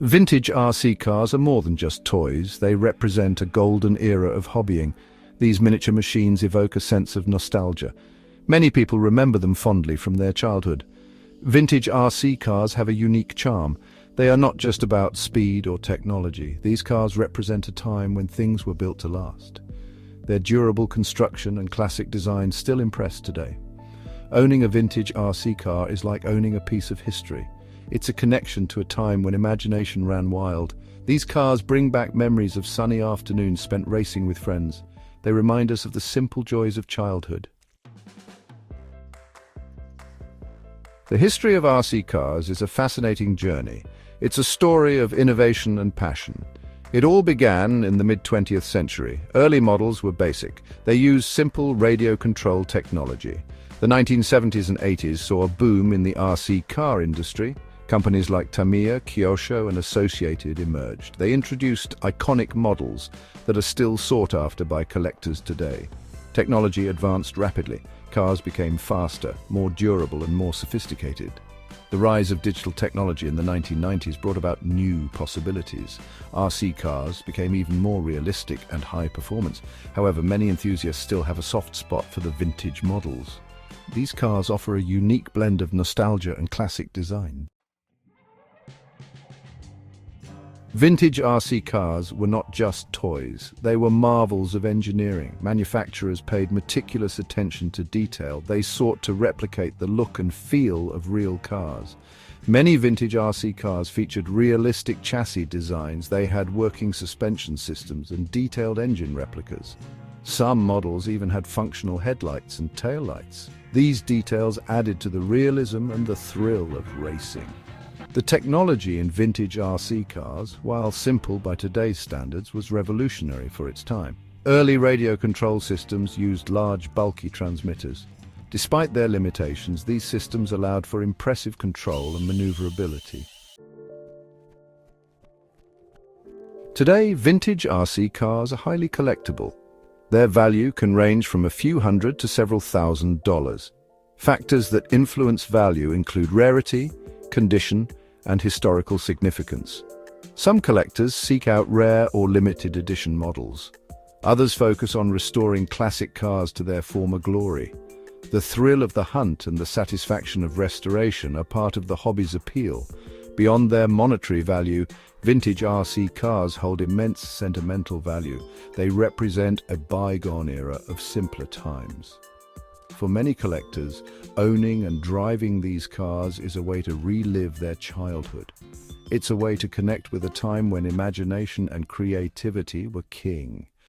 Vintage RC cars are more than just toys. They represent a golden era of hobbying. These miniature machines evoke a sense of nostalgia. Many people remember them fondly from their childhood. Vintage RC cars have a unique charm. They are not just about speed or technology. These cars represent a time when things were built to last. Their durable construction and classic design still impress today. Owning a vintage RC car is like owning a piece of history. It's a connection to a time when imagination ran wild. These cars bring back memories of sunny afternoons spent racing with friends. They remind us of the simple joys of childhood. The history of RC cars is a fascinating journey. It's a story of innovation and passion. It all began in the mid-20th century. Early models were basic. They used simple radio control technology. The 1970s and 80s saw a boom in the RC car industry. Companies like Tamiya, Kyosho, and Associated emerged. They introduced iconic models that are still sought after by collectors today. Technology advanced rapidly. Cars became faster, more durable, and more sophisticated. The rise of digital technology in the 1990s brought about new possibilities. RC cars became even more realistic and high performance. However, many enthusiasts still have a soft spot for the vintage models. These cars offer a unique blend of nostalgia and classic design. Vintage RC cars were not just toys. They were marvels of engineering. Manufacturers paid meticulous attention to detail. They sought to replicate the look and feel of real cars. Many vintage RC cars featured realistic chassis designs. They had working suspension systems and detailed engine replicas. Some models even had functional headlights and taillights. These details added to the realism and the thrill of racing. The technology in vintage RC cars, while simple by today's standards, was revolutionary for its time. Early radio control systems used large, bulky transmitters. Despite their limitations, these systems allowed for impressive control and maneuverability. Today, vintage RC cars are highly collectible. Their value can range from a few hundred to several $1,000s. Factors that influence value include rarity, condition, and historical significance. Some collectors seek out rare or limited edition models. Others focus on restoring classic cars to their former glory. The thrill of the hunt and the satisfaction of restoration are part of the hobby's appeal. Beyond their monetary value, vintage RC cars hold immense sentimental value. They represent a bygone era of simpler times. For many collectors, owning and driving these cars is a way to relive their childhood. It's a way to connect with a time when imagination and creativity were king.